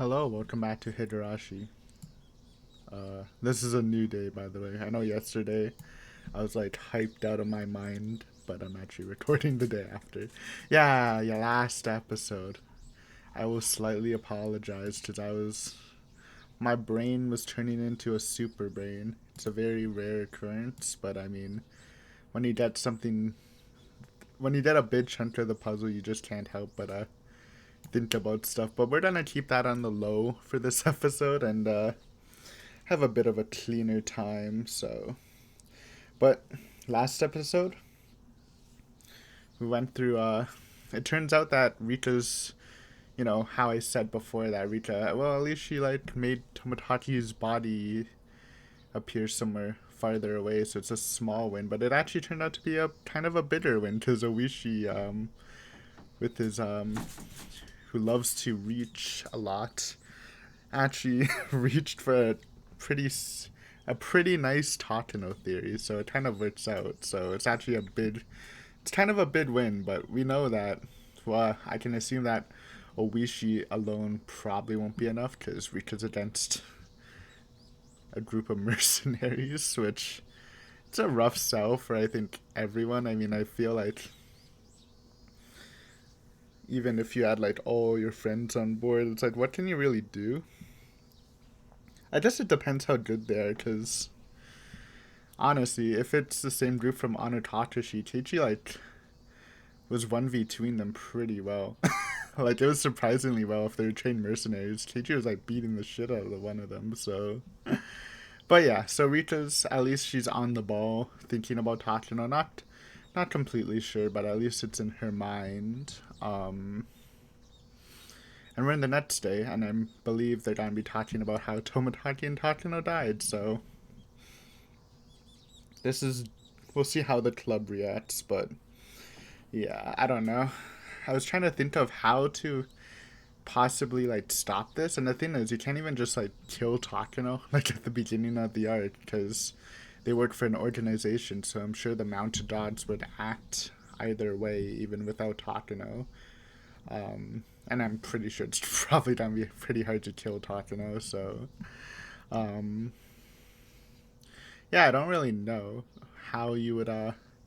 Hello, welcome back to Higurashi. This is a new day, by the way. I know yesterday I was like hyped out of my mind, but I'm actually recording the day after. Yeah, your last episode. I will slightly apologize because my brain was turning into a super brain. It's a very rare occurrence, but I mean, when you get something, when you get a big chunk of the puzzle, you just can't help but think about stuff. But we're gonna keep that on the low for this episode and have a bit of a cleaner time. But last episode, we went through. It turns out that Rika's, how I said before that Rika, well, at least she like made Tomotaki's body appear somewhere farther away, so it's a small win. But it actually turned out to be a kind of a bitter win because Oishi, with his who loves to reach a lot, actually reached for pretty a pretty nice Takano theory, so it kind of works out. So it's kind of a big win, but we know that. Well, I can assume that Oishi alone probably won't be enough because Rika's against a group of mercenaries, which it's a rough sell for I think everyone. I mean, I feel like even if you had like all your friends on board, it's like what can you really do? I guess it depends how good they are, because honestly, if it's the same group from Anotatashi, Keiichi like was 1v2ing them pretty well. Like it was surprisingly well if they were trained mercenaries. Keiichi was like beating the shit out of the one of them, so but yeah, so Rita's at least she's on the ball thinking about Takano, not completely sure, but at least it's in her mind. And we're in the next day, and I believe they're gonna be talking about how Tomodachi and Takano died, so this is we'll see how the club reacts, but yeah, I don't know. I was trying to think of how to possibly like stop this, and the thing is, you can't even just like kill Takano like at the beginning of the arc because they work for an organization. So I'm sure the mounted gods would act either way, even without Takano. And I'm pretty sure it's probably gonna be pretty hard to kill Takano. So, um, yeah, I don't really know how you would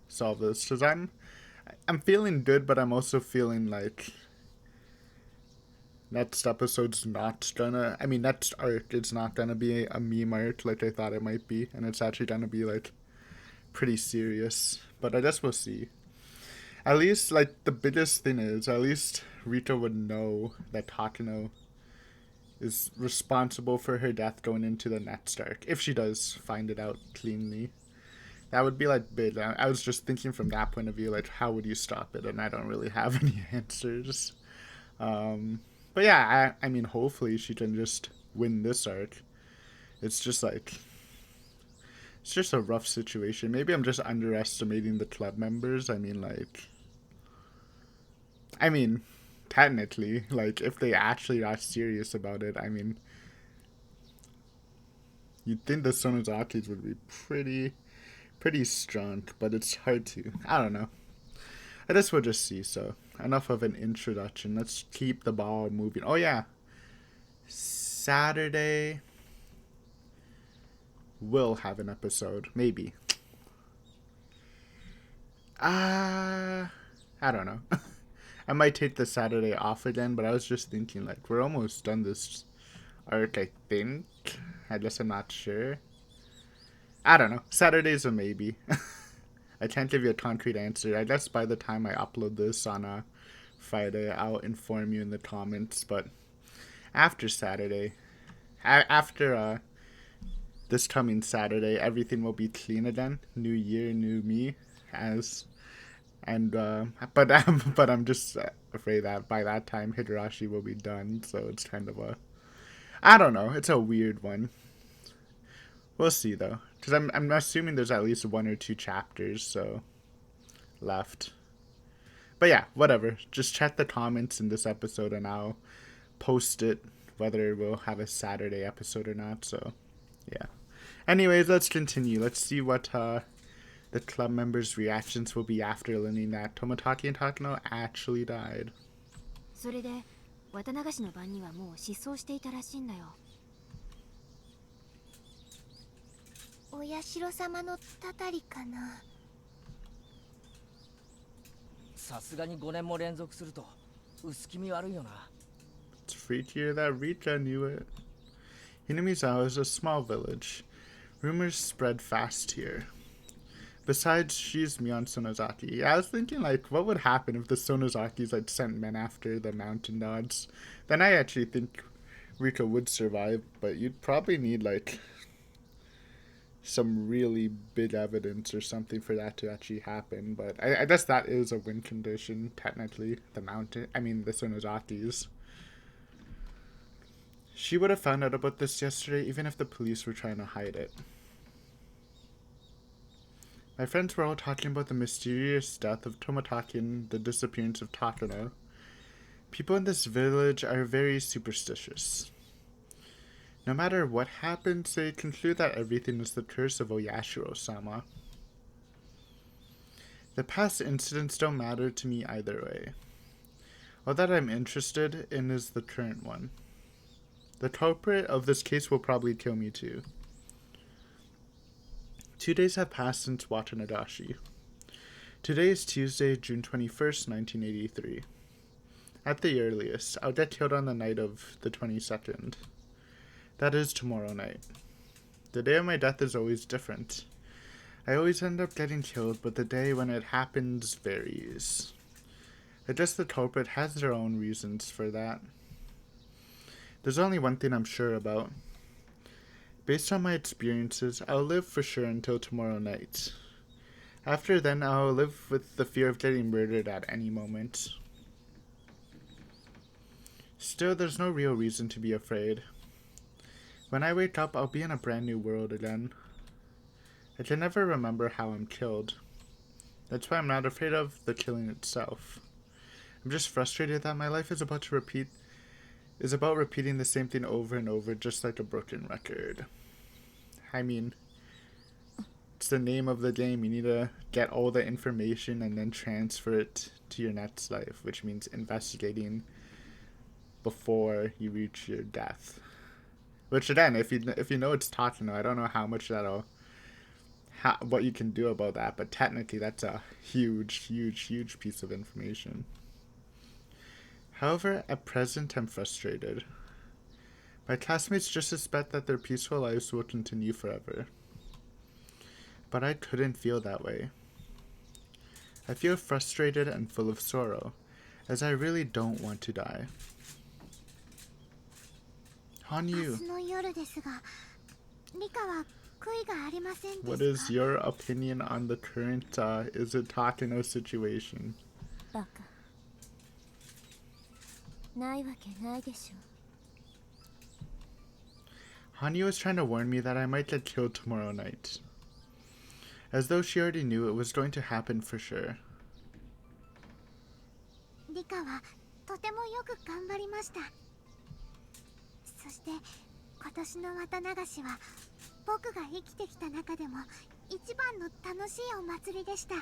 solve this because I'm feeling good, but I'm also feeling like next episode's not gonna. I mean, next arc it's not gonna be a meme arc like I thought it might be, and it's actually gonna be like pretty serious. But I guess we'll see. At least, like the biggest thing is, at least Rita would know that Takano is responsible for her death going into the next arc if she does find it out cleanly. That would be like big. I was just thinking from that point of view, like how would you stop it? And I don't really have any answers. Um, but yeah, I mean, hopefully she can just win this arc. It's just like it's just a rough situation. Maybe I'm just underestimating the club members. I mean, technically, like if they actually are serious about it, I mean, you'd think the Sonozakis would be pretty strong, but it's hard to. I don't know. I guess we'll just see. So enough of an introduction. Let's keep the ball moving. Oh yeah, Saturday will have an episode. Maybe. I don't know. I might take the Saturday off again, but I was just thinking like we're almost done this arc. I think. I guess I'm not sure. I don't know. Saturday's a maybe. I can't give you a concrete answer. I guess by the time I upload this on a Friday, I'll inform you in the comments. But after Saturday, after this coming Saturday, everything will be clean again. New year, new me, as and but I'm just afraid that by that time Higurashi will be done. So it's kind of a I don't know. It's a weird one. We'll see though, because I'm assuming there's at least one or two chapters so left. But yeah, whatever. Just check the comments in this episode, and I'll post it whether we'll have a Saturday episode or not. So yeah. Anyways, let's continue. Let's see what the club members' reactions will be after learning that Tomotaki and Takano actually died. それで綿流しの晩にはもう失踪していたらしいんだよ。お社様のたたりかな。さすがに5年も連続すると薄気味悪いよな。 It's freakier that Rika knew it. Hinamizawa is a small village. Rumors spread fast here. Besides, she's Mion Sonozaki. Yeah, I was thinking, like, what would happen if the Sonozakis, like, sent men after the mountain gods? Then I actually think Rika would survive, but you'd probably need, like, some really big evidence or something for that to actually happen. But I guess that is a win condition, technically. The Sonozakis. She would have found out about this yesterday, even if the police were trying to hide it. My friends were all talking about the mysterious death of Toмотaki and the disappearance of Takano. People in this village are very superstitious. No matter what happens, they conclude that everything is the curse of Oyashiro-sama. The past incidents don't matter to me either way. All that I'm interested in is the current one. The culprit of this case will probably kill me too. 2 days have passed since Watanagashi. Today is Tuesday, June 21st, 1983. At the earliest, I'll get killed on the night of the 22nd. That is tomorrow night. The day of my death is always different. I always end up getting killed, but the day when it happens varies. I guess the culprit has their own reasons for that. There's only one thing I'm sure about. Based on my experiences, I'll live for sure until tomorrow night. After then, I'll live with the fear of getting murdered at any moment. Still, there's no real reason to be afraid. When I wake up, I'll be in a brand new world again. I can never remember how I'm killed. That's why I'm not afraid of the killing itself. I'm just frustrated that my life is about repeating the same thing over and over, just like a broken record. I mean, it's the name of the game. You need to get all the information and then transfer it to your next life, which means investigating before you reach your death. Which again, if you know it's Takano, I don't know how much what you can do about that, but technically that's a huge piece of information. However, at present, I'm frustrated. My classmates just suspect that their peaceful lives will continue forever. But I couldn't feel that way. I feel frustrated and full of sorrow, as I really don't want to die. Hanyu, what is your opinion on the current Takano situation? バカ。ないわけないでしょ。 Hanyu was trying to warn me that I might get killed tomorrow night. As though she already knew it was going to happen for sure. リカはとてもよく頑張りました。そして今年の綿流しは僕が生きてきた中でも一番の楽しいお祭りでした。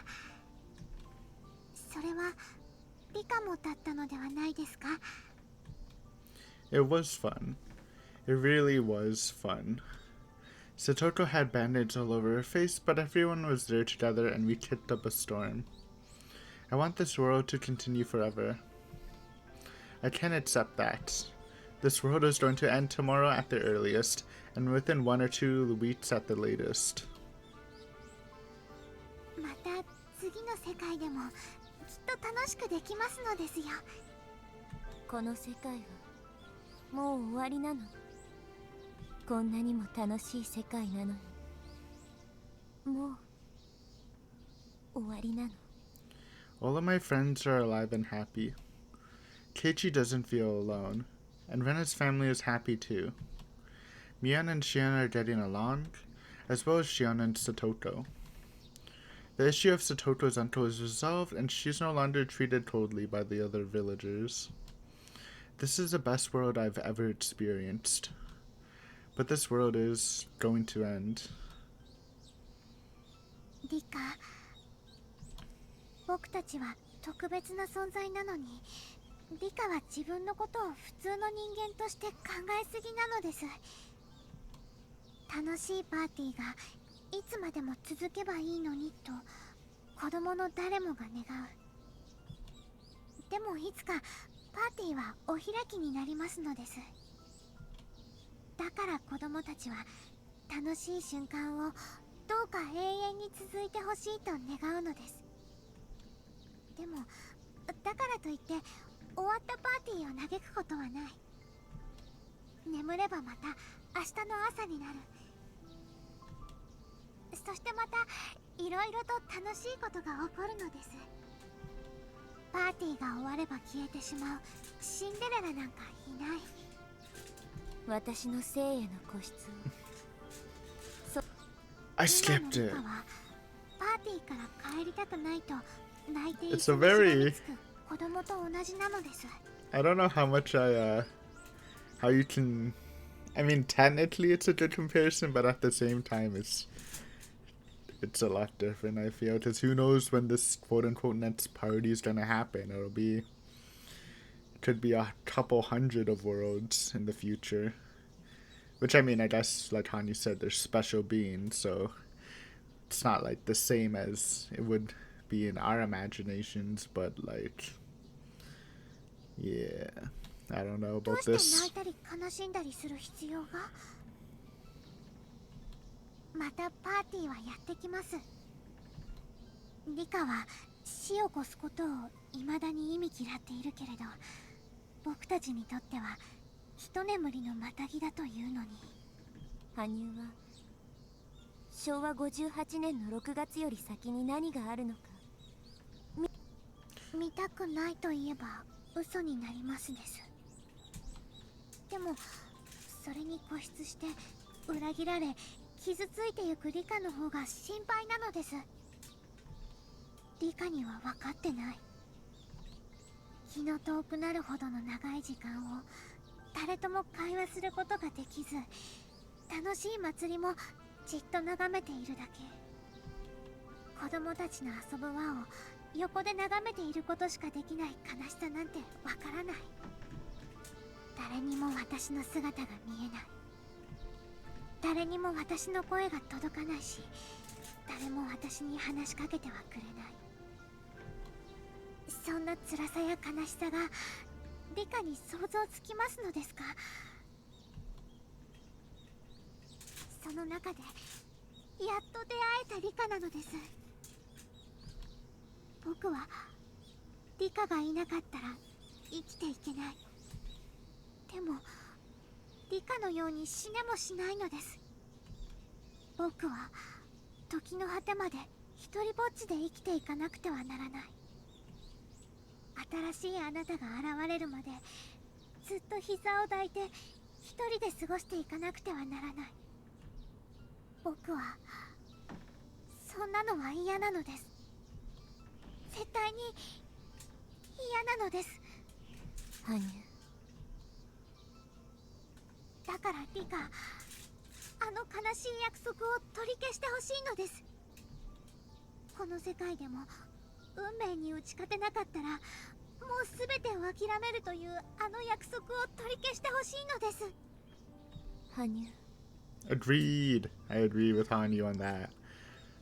それはリカもだったのではないですか？ It was fun. It really was fun. Satoko had band-aids all over her face, but everyone was there together and we kicked up a storm. I want this world to continue forever. I can't accept that. This world is going to end tomorrow at the earliest, and within 1 or 2 weeks at the latest. また次の世界でもきっと楽しくできますのですよ。この世界はもう終わりなの。こんなにも楽しい世界なのに。もう終わりなの。 All of my friends are alive and happy. Keiichi doesn't feel alone, and Rena's family is happy too. Mion and Shion are getting along, as well as Shion and Satoko. The issue of Satoko's uncle is resolved, and she's no longer treated coldly by the other villagers. This is the best world I've ever experienced. But this world is going to end. リカ、僕たちは特別な存在なのにリカは自分のことを普通の人間として考えすぎなのです。楽しいパーティーがいつまでも続けばいいのにと子供の誰もが願う。でもいつかパーティーはお開きになりますのです。だから子供たちは楽しい瞬間をどうか永遠に続いてほしいと願うのです。でもだからといって終わったパーティーを嘆くことはない。眠ればまた明日の朝になる。そしてまたいろいろと楽しいことが起こるのです。パーティーが終われば消えてしまうシンデレラなんかいない。私の聖夜の個室を I 今の skipped リ it. カはパーティーから帰りたくないと泣いてい It's つ a もしが very- みつく子供と同じなのです。 I don't know how much how you can. I mean, technically it's a good comparison, but at the same time, it's a lot different. I feel because who knows when this quote unquote next party is gonna happen? Could be a couple hundred of worlds in the future. Which I mean, I guess like Hanyu said, they're special beings, so it's not like the same as it would be in our imaginations, but like, yeah, I don't know どう about して泣 this. いたり悲しんだりする必要が。またパーティーはやってきます。リカは死を越すことを未だに意味嫌っているけれど、僕たちにとっては一眠りのまたぎだというのに。羽生は昭和58年の6月より先に何があるのか見たくないと言えば嘘になりますです。でもそれに固執して裏切られ傷ついてゆくリカの方が心配なのです。リカには分かってない。気の遠くなるほどの長い時間を誰とも会話することができず、楽しい祭りもじっと眺めているだけ。子供たちの遊ぶ輪を横で眺めていることしかできない悲しさなんてわからない。誰にも私の姿が見えない。誰にも私の声が届かないし、誰も私に話しかけてはくれない。そんな辛さや悲しさがリカに想像つきますのですか？その中でやっと出会えたリカなのです。僕はリカがいなかったら生きていけない。でもリカのように死ねもしないのです。僕は時の果てまで一人ぼっちで生きていかなくてはならない。新しいあなたが現れるまでずっと膝を抱いて一人で過ごしていかなくてはならない。僕はそんなのは嫌なのです。絶対に嫌なのです。羽生だからリカ、あの悲しい約束を取り消してほしいのです。この世界でも運命に打ち勝てなかったらもう全てを諦めるというあの約束を取り消してほしいのです。羽生 Agreed. I agree with Hanyu on that.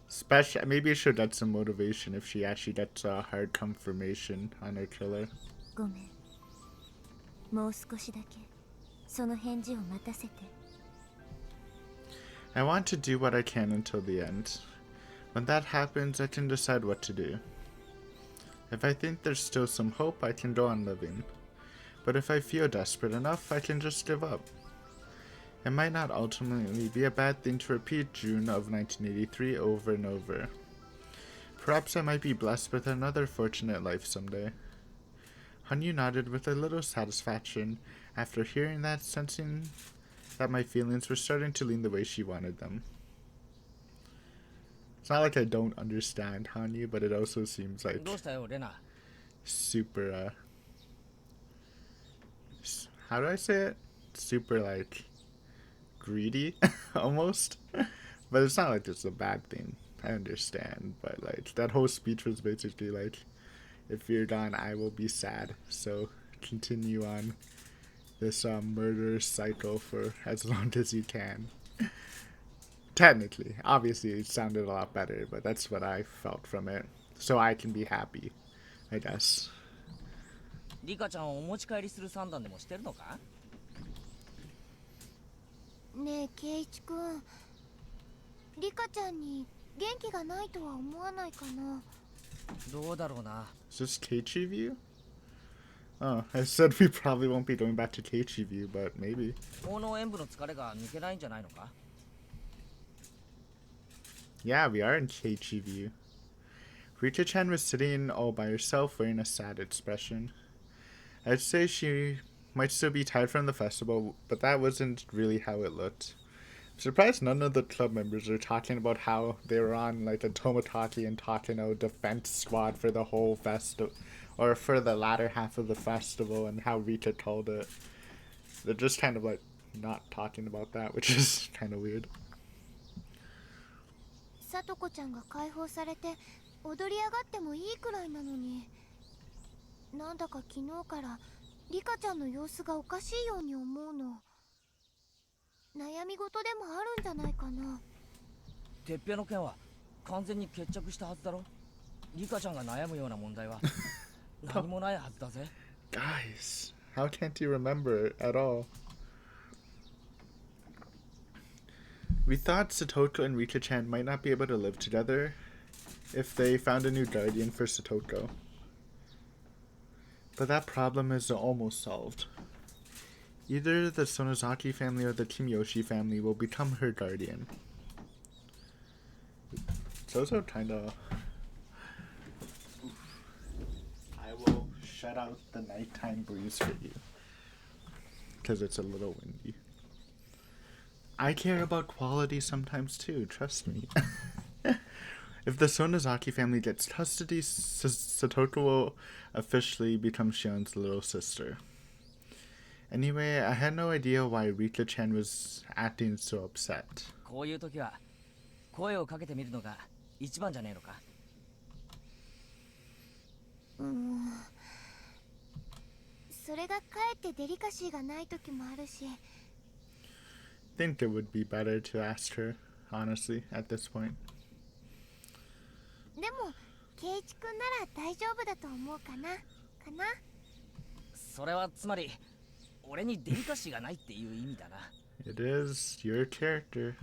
Special, maybe she'll get some motivation if she actually gets a hard confirmation on her killer. ごめん。もう少しだけその返事を待たせて。I want to do what I can until the end. When that happens, I can decide what to do. If I think there's still some hope, I can go on living. But if I feel desperate enough, I can just give up. It might not ultimately be a bad thing to repeat June of 1983 over and over. Perhaps I might be blessed with another fortunate life someday. Hanyu nodded with a little satisfaction after hearing that, sensing that my feelings were starting to lean the way she wanted them. It's not like I don't understand Hanyu, but it also seems like どうしたよレナ。 super, how do I say it? Super, like, greedy, almost. But it's not like it's a bad thing. I understand, but, like, that whole speech was basically like, if you're gone, I will be sad. So continue on this murder cycle for as long as you can. Technically, obviously, it sounded a lot better, but that's what I felt from it. So I can be happy, I guess. リカちゃんをお持ち帰りする算段でもしてるのか？ねえ圭一くん、リカちゃんに元気がないとは思わないかな。どうだろうな。 Is this Keiichi view? Oh, I said we probably won't be going back to Keiichi view, but maybe. 奉納演舞の疲れが抜けないんじゃないのか？ Yeah, we are in Keiichi view. Rita-chan was sitting all by herself wearing a sad expression. I'd say she might still be tired from the festival, but that wasn't really how it looked. I'm surprised none of the club members are talking about how they were on like a Tomotaki and Takano defense squad for the whole festival, or for the latter half of the festival, and how Rita called it. They're just kind of like not talking about that, which is kind of weird. さとこちゃんが解放されて踊り上がってもいいくらいなのに、なんだか昨日からリカちゃんの様子がおかしいように思うの。悩み事でもあるんじゃないかな。てっぺの件は完全に決着したはずだろ。リカちゃんが悩むような問題は何もないはずだぜ。Guys, how can't you remember it at all? We thought Satoko and Rika-chan might not be able to live together if they found a new guardian for Satoko. But that problem is almost solved. Either the Sonozaki family or the Kimiyoshi family will become her guardian. It's also kinda... I will shut out the nighttime breeze for you, because it's a little windy. I care about quality sometimes too, trust me. If the Sonozaki family gets custody, Satoko will officially become Shion's little sister. Anyway, I had no idea why Rika-chan was acting so upset. こういう時は声をかけてみるのが一番じゃねえのか？それがかえってデリカシーがない時もあるし。I think it would be better to ask her, honestly, at this point. でも圭一くんなら大丈夫だと思うかな。それはつまり俺にデリカシーがないっていう意味だな。 It is your character.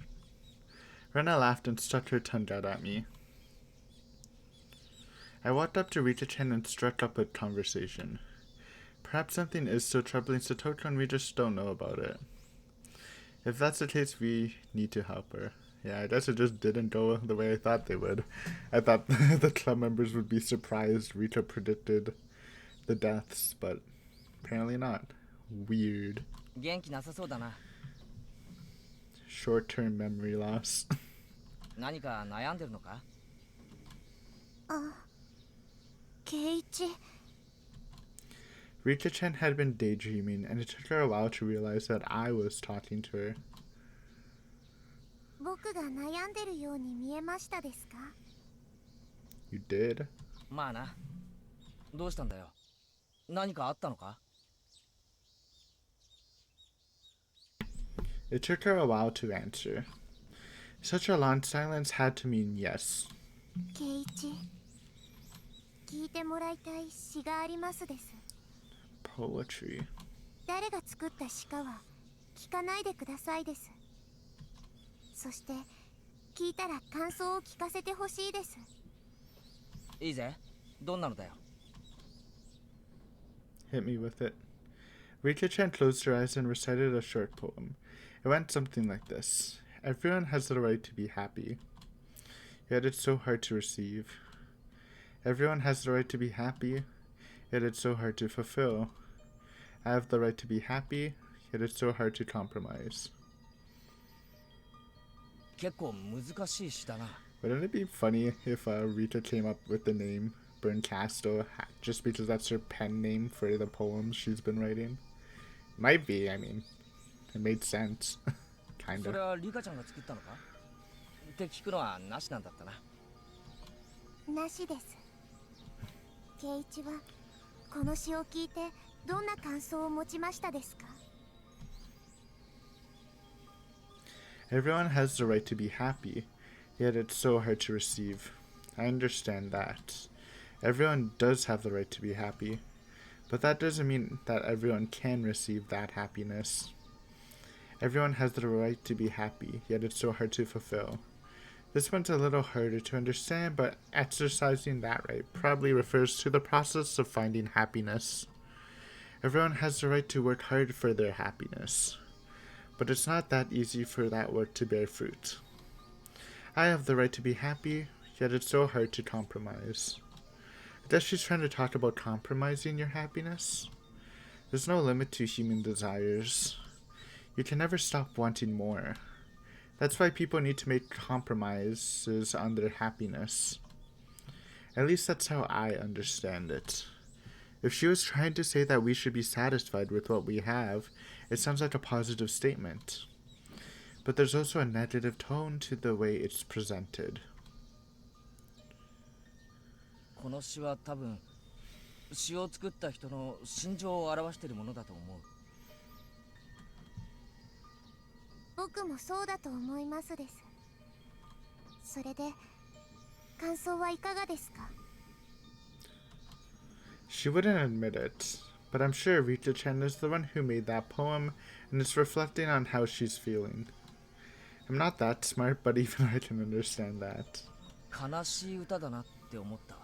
Rena laughed and stuck her tongue out at me. I walked up to Rita-chan and struck up a conversation. Perhaps something is still troubling Satoko and we just don't know about it. If that's the case, we need to help her. Yeah, I guess it just didn't go the way I thought they would. I thought the club members would be surprised Rita predicted the deaths, but apparently not. Weird. 元気なさそうだな。 Short-term memory loss. 何か悩んでるのか？圭一。Rika-chan had been daydreaming, and it took her a while to realize that I was talking to her. 僕が悩んでるように見えましたですか？ You did? まあな。どうしたんだよ。何かあったのか？ It took her a while to answer. Such a long silence had to mean yes. 圭一、聞いてもらいたい詩がありますです。 Poetry. 誰が作った詩かは聞かないでくださいです。そして聞いたら感想を聞かせてほしいです。いいぜ。どんなのだよ。 Hit me with it. Rika-chan closed her eyes and recited a short poem. It went something like this. Everyone has the right to be happy, yet it's so hard to receive. Everyone has the right to be happy, yet it's so hard to fulfill. I have the right to be happy, yet it's so hard to compromise. 結構難しい詩だな。 Wouldn't it be funny if Rita came up with the name Berncasto just because that's her pen name for the poems she's been writing? Might be, I mean, it made sense. そ Kinda. れはリカちゃんが作ったのか？って聞くのはなしなんだったな。なしです。圭一はこの詩を聞いてどんな感想を持ちましたですか？ Everyone has the right to be happy, yet it's so hard to receive. I understand that. Everyone does have the right to be happy, but that doesn't mean that everyone can receive that happiness. Everyone has the right to be happy, yet it's so hard to fulfill. This one's a little harder to understand, but exercising that right probably refers to the process of finding happiness. Everyone has the right to work hard for their happiness, but it's not that easy for that work to bear fruit. I have the right to be happy, yet it's so hard to compromise. I guess she's trying to talk about compromising your happiness. There's no limit to human desires. You can never stop wanting more. That's why people need to make compromises on their happiness. At least that's how I understand it. If she was trying to say that we should be satisfied with what we have, it sounds like a positive statement. But there's also a negative tone to the way it's presented. この詩は多分詩を作った人の心情を表しているものだと思う。僕もそうだと思いますです。それで感想はいかがですか？ She wouldn't admit it, but I'm sure Rita Chen is the one who made that poem, and it's reflecting on how she's feeling. I'm not that smart, but even I can understand that. 悲しい歌だなって思った。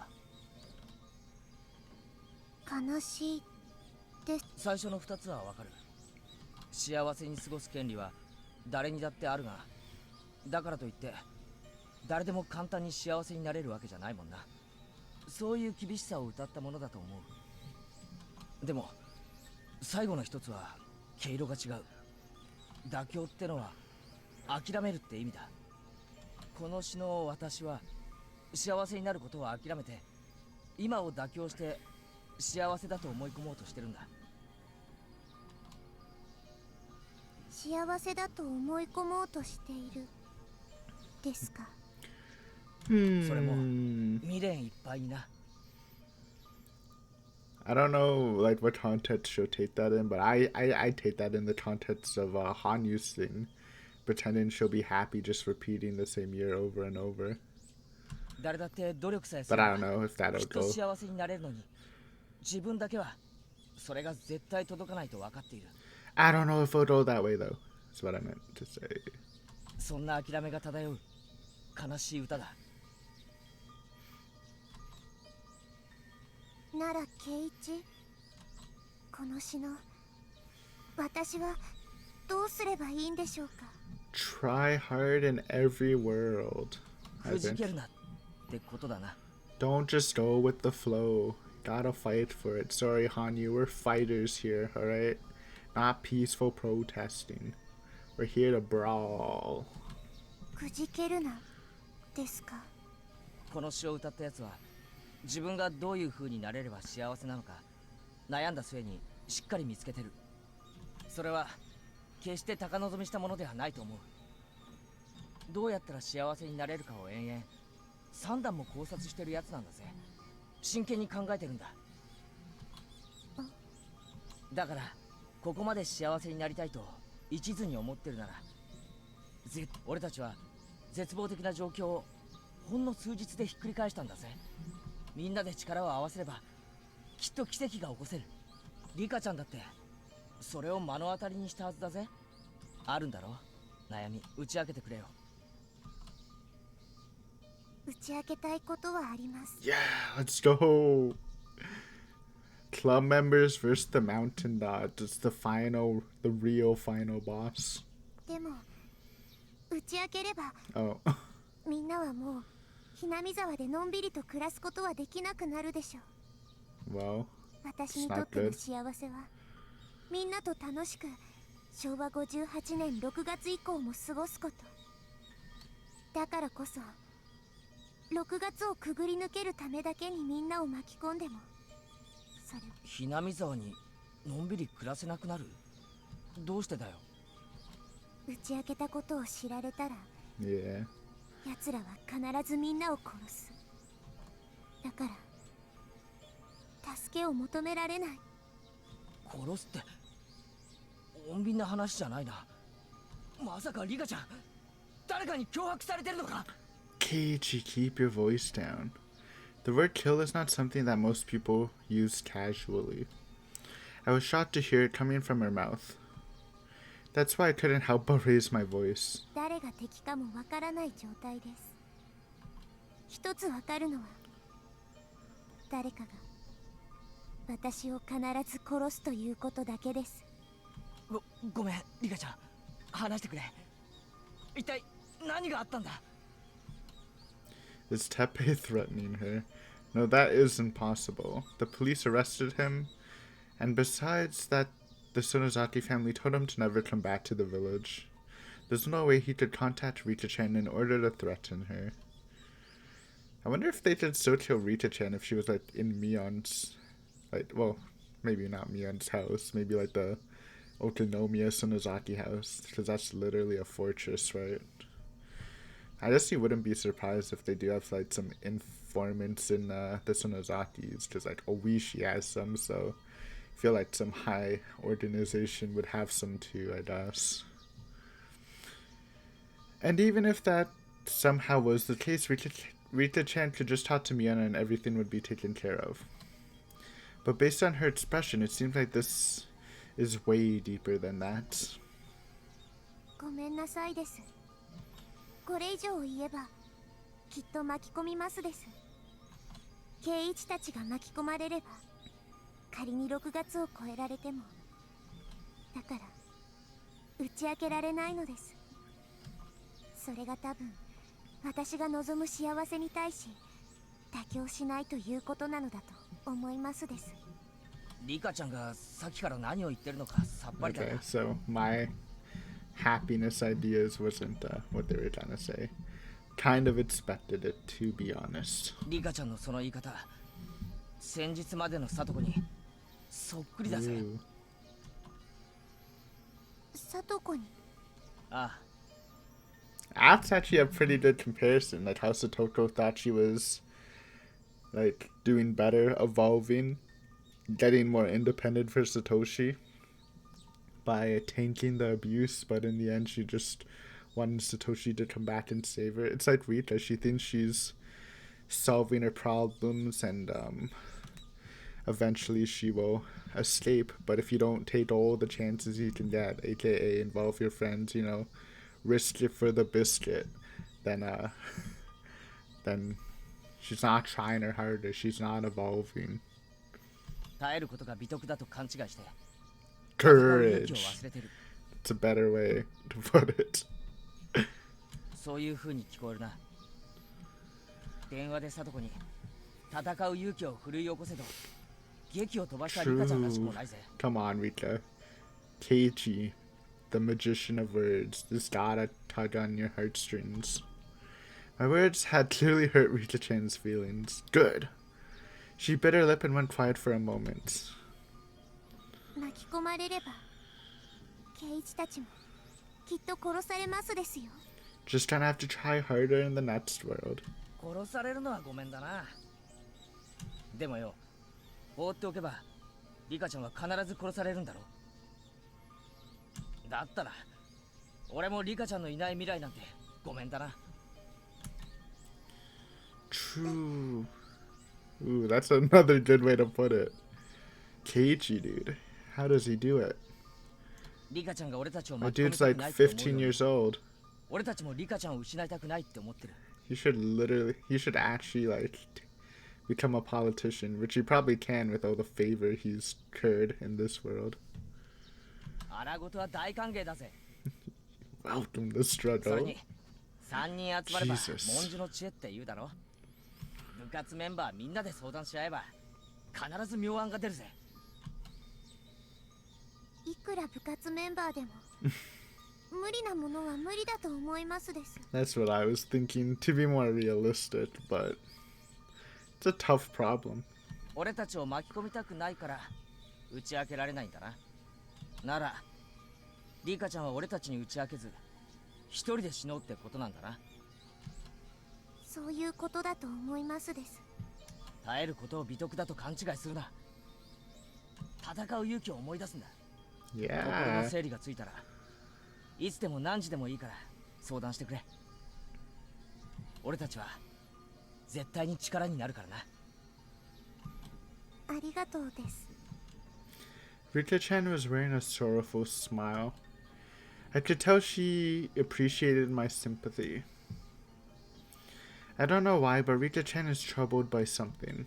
悲しいです。最初の2つはわかる。幸せに過ごす権利は誰にだってあるが、だからといって誰でも簡単に幸せになれるわけじゃないもんな。そういう厳しさを歌ったものだと思う。でも最後の一つは毛色が違う。妥協ってのは諦めるって意味だ。この詩の私は幸せになることを諦めて今を妥協して幸せだと思い込もうとしてるんだ。幸せだと思い込もうとしているですか？それも未練いっぱいにな。I don't know like what context she'll take that in, but I take that in the context of Hanyu's thing, pretending she'll be happy just repeating the same year over and over. 誰だって努力さえす But れ I ば don't know if き that'll っと go. 幸せになれるのに、自分だけはそれが絶対届かないと分かっている。 I don't know if it'll go that way though. That's what I meant to say. そんな諦めが漂う悲しい歌だ。なら圭一、この詩の私はどうすればいいんでしょうか？ Try hard in every world. くじけるなってことだな。 Don't just go with the flow. Gotta fight for it. Sorry, Hanyu, we're fighters here, alright? Not peaceful protesting. We're here to brawl. くじけるなですか？この詩を歌ったやつは自分がどういう風になれれば幸せなのか悩んだ末にしっかり見つけてる。それは決して高望みしたものではないと思う。どうやったら幸せになれるかを延々3段も考察してるやつなんだぜ。真剣に考えてるんだ。だからここまで幸せになりたいと一途に思ってるなら、俺たちは絶望的な状況をほんの数日でひっくり返したんだぜ。みんなで力を合わせればきっと奇跡が起こせる。リカちゃんだってそれを目の当たりにしたはずだぜ。あるんだろ悩み、打ち明けてくれよ。打ち明けたいことはあります。 Yeah, let's go. Club members versus the mountain dots. It's the real final boss. でも打ち明ければ Oh. みんなはもうひなみ沢でのんびりと暮らすことはできなくなるでしょう。 Well, 私にとっての幸せはみんなと楽しく昭和58年6月以降も過ごすこと。だからこそ6月をくぐり抜けるためだけにみんなを巻き込んでもそれひなみ沢にのんびり暮らせなくなる？どうしてだよ。打ち明けたことを知られたら yeah. 奴らは必ずみんなを殺す。だから助けを求められない。殺すって穏便な話じゃないな。まさかリカちゃん誰かに脅迫されてるのか。 Keiichi, keep your voice down. The word kill is not something that most people use casually. I was shocked to hear it coming from her mouth. That's why I couldn't help but raise my voice. 誰が敵かもわからない状態です。一つわかるのは、誰かが私を必ず殺すということだけです。ごめんリカちゃん、話してくれ。一体何があったんだ。 Is Teppei threatening her? No, that is impossible. The police arrested him, and besides that, the Sonozaki family told him to never come back to the village. There's no way he could contact Rita-chan in order to threaten her. I wonder if they could still kill Rita-chan if she was, like, in Mion's, like, well, maybe not Mion's house, maybe, like, the Okinomiya Sonozaki house, because that's literally a fortress, right? I guess you wouldn't be surprised if they do have, like, some informants in the Sonozakis, because, like, Oishi has some, so I feel like some high organization would have some too, I guess. And even if that somehow was the case, Rita-chan could just talk to Miona and everything would be taken care of. But based on her expression, it seems like this is way deeper than that. ごめんなさいです。これ以上言えばきっと巻き込みますです。圭一たちが巻き込まれれば仮に6月を超えられても、だから打ち明けられないのです。それが多分私が望む幸せに対し妥協しないということなのだと思いますです。リカちゃんがさっきから何を言ってるのかさっぱりだな。 Okay, so my happiness ideas wasn't what they were trying to say. Kind of expected it, to be honest. リカちゃんのその言い方、先日までのサトコにそっくりだぜ。Ooh. さとこに。ああ、 That's actually a pretty good comparison. Like how Satoko thought she was like doing better, evolving, getting more independent for Satoshi by tanking the abuse, but in the end she just wanted Satoshi to come back and save her. It's like Rita, she thinks she's solving her problems and eventually she will escape, but if you don't take all the chances you can get, aka involve your friends, you know, risk it for the biscuit, then she's not trying her harder, she's not evolving. 耐えることが美徳だと勘違いして Courage. 忘れてる。 It's a better way to put it. そういう風に聞こえるな。電話でサトコに戦う勇気を奮い起こせと劇を飛ばしたリカちゃんらしくもないぜ。 Come on, Rika. Keiichi, the magician of words, this gotta tug on your heartstrings. My words had clearly hurt Rita-chan's feelings. Good. She bit her lip and went quiet for a moment. 巻き込まれれば圭一たちもきっと殺されますですよ。 Just gonna have to try harder in the next world. 殺されるのはごめんだな。でもよ、放っておけばリカちゃんは必ず殺されるんだろう。だったら俺もリカちゃんのいない未来なんてごめんだな。 True. Ooh, that's another good way to put it. Keiichi, dude. How does he do it? リカちゃんが俺たちを My 巻き込み dude's たく like ないって思う 15 ように years old. 俺たちもリカちゃんを失いたくないって思ってる。 He should actually like become a politician, which he probably can with all the favor he's incurred in this world. 荒事は大歓迎だぜ。 Welcome the それ struggle. に3人集まれば Jesus. 文殊の知恵って言うだろ。部活メンバーみんなで相談し合えば必ず妙案が出るぜ。いくら部活メンバーでも無理なものは無理だと思いますです。 That's what I was thinking, to be more realistic, but it's a tough problem. 俺たちを巻き込みたくないから打ち明けられないんだな。ならリカちゃんは俺たちに打ち明けず一人で死のうってことなんだな。そういうことだと思いますです。耐えることを美徳だと勘違いするな。戦う勇気を思い出すんだ。心 Yeah. の整理がついたらいつでも何時でもいいから相談してくれ。俺たちは絶対に力になるからな。ありがとうです。 Rita-chan was wearing a sorrowful smile. I could tell she appreciated my sympathy. I don't know why, but Rita-chan is troubled by something.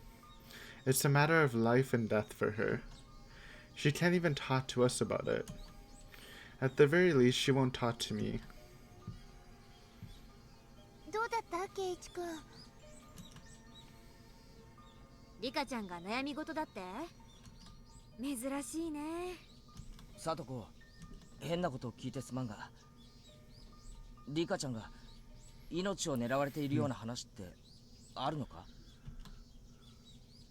It's a matter of life and death for her. She can't even talk to us about it. At the very least, she won't talk to me. どうだったケイイチ君。リカちゃんが悩み事だって。珍しいね。さとこ、変なことを聞いてすまんが、リカちゃんが命を狙われているような話ってあるのか？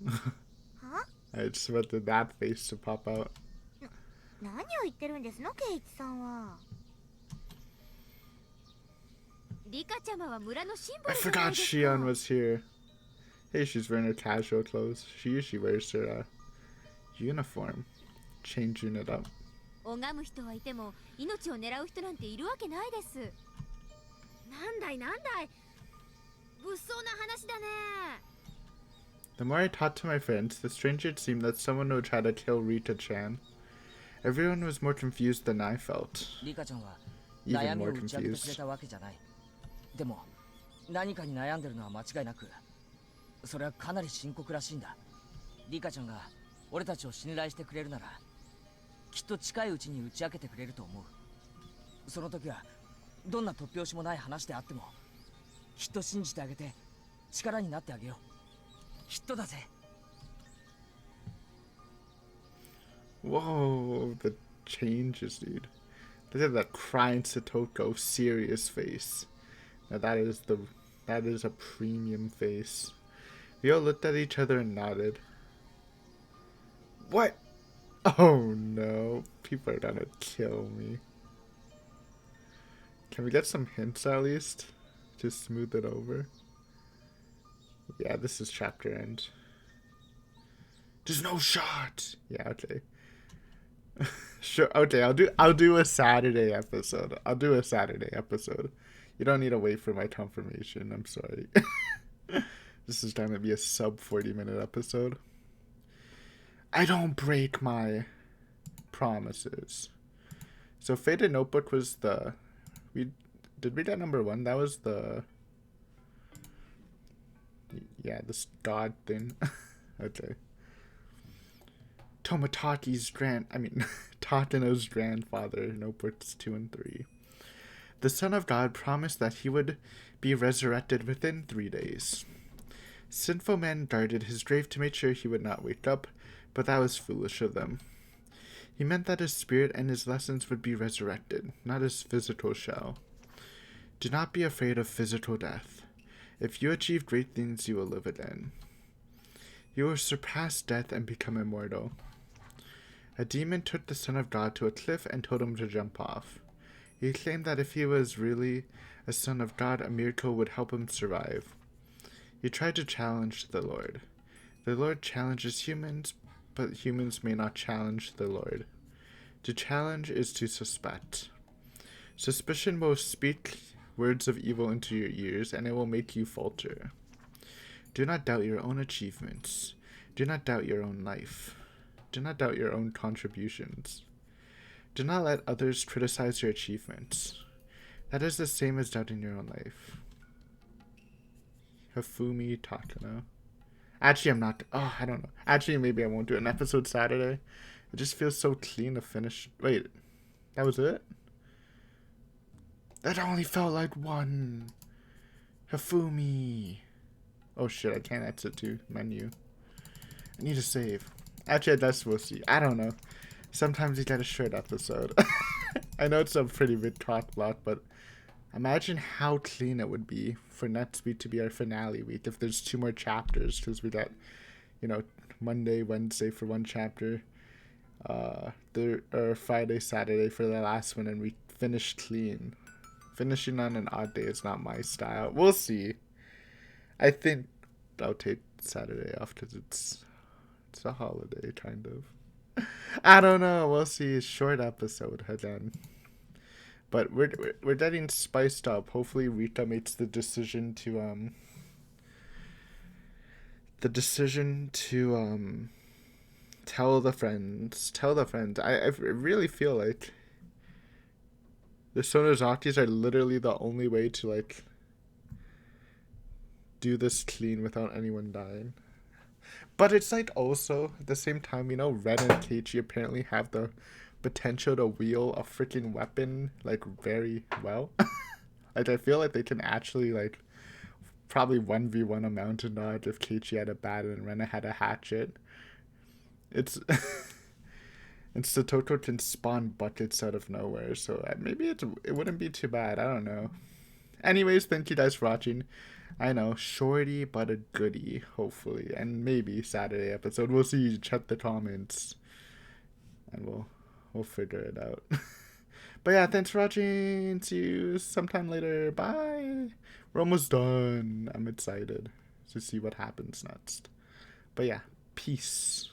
は？ I just wanted that face to pop out. 何を言ってるんですのケイイチさんは。リカちゃまは村のシンボ I ルじゃない forgot ですか。 Shion was here. Hey, she's wearing her casual clothes. She usually wears her uniform. Changing it up. 拝む人はいても命を狙う人なんているわけないです。なんだいなんだい、物騒な話だね。 The more I talked to my friends, the stranger it seemed that someone would try to kill Rita-chan. Everyone was more confused than I felt. リカちゃんは Even 悩みを more 打ち明けてくれ confused. たわけじゃない。でも何かに悩んでるのは間違いなく、それはかなり深刻らしいんだ。リカちゃんが俺たちを信頼してくれるなら、きっと近いうちに打ち明けてくれると思う。その時はどんな突拍子もない話であっても、きっと信じてあげて力になってあげよう。きっとだぜ。 Whoa, the changes, dude. Look at that crying Satoko serious face. Now that is a premium face. We all looked at each other and nodded. What? Oh no, people are gonna kill me. Can we get some hints at least to smooth it over? Yeah, this is chapter end. There's no shot. Yeah, okay. Sure. Okay, I'll do a Saturday episode. I'll do a Saturday episode. You don't need to wait for my confirmation. I'm sorry. This is going to be a sub 40-minute episode. I don't break my promises. So Faded Notebook was the we get number 1? That was the this god thing. Okay. Tateno's grandfather, Notebooks 2 and 3. The Son of God promised that he would be resurrected within 3 days. Sinful men guarded his grave to make sure he would not wake up, but that was foolish of them. He meant that his spirit and his lessons would be resurrected, not his physical shell. Do not be afraid of physical death. If you achieve great things, you will live again. You will surpass death and become immortal. A demon took the Son of God to a cliff and told him to jump off. He claimed that if he was really a Son of God, a miracle would help him survive. He tried to challenge the Lord. The Lord challenges humans, but humans may not challenge the Lord. To challenge is to suspect. Suspicion will speak words of evil into your ears, and it will make you falter. Do not doubt your own achievements. Do not doubt your own life. Do not doubt your own contributions. Do not let others criticize your achievements. That is the same as doubting your own life. Hifumi Takano. Actually, I'm not. Oh, I don't know. Actually, maybe I won't do an episode Saturday. It just feels so clean to finish. Wait, that was it? That only felt like one. Hifumi. Oh shit, I can't exit to menu. I need to save. Actually, I guess we'll see. I don't know. Sometimes you get a short episode. I know it's a pretty big talk block, but imagine how clean it would be for next week to be our finale week if there's 2 more chapters, because we got, Monday, Wednesday for 1 chapter, Friday, Saturday for the last one, and we finished clean. Finishing on an odd day is not my style. We'll see. I think I'll take Saturday off because it's a holiday, kind of. I don't know. We'll see. Short episode again. But we're getting spiced up. Hopefully Rita makes the decision to tell the friends. I really feel like the Sonozakis are literally the only way to like do this clean without anyone dying. But it's like also at the same time, you know, Ren and Keiichi apparently have the potential to wield a freaking weapon like very well. Like I feel like they can actually like probably 1v1 a Mountain Dodge if Keiichi had a bat and Ren had a hatchet. It's it's the Toto can spawn buckets out of nowhere, so maybe it wouldn't be too bad. I don't know. Anyways, thank you guys for watching. I know, shorty but a goodie, hopefully, and maybe Saturday episode. We'll see. Check the comments, and we'll figure it out. But yeah, thanks for watching. See you sometime later. Bye. We're almost done. I'm excited to see what happens next. But yeah, peace.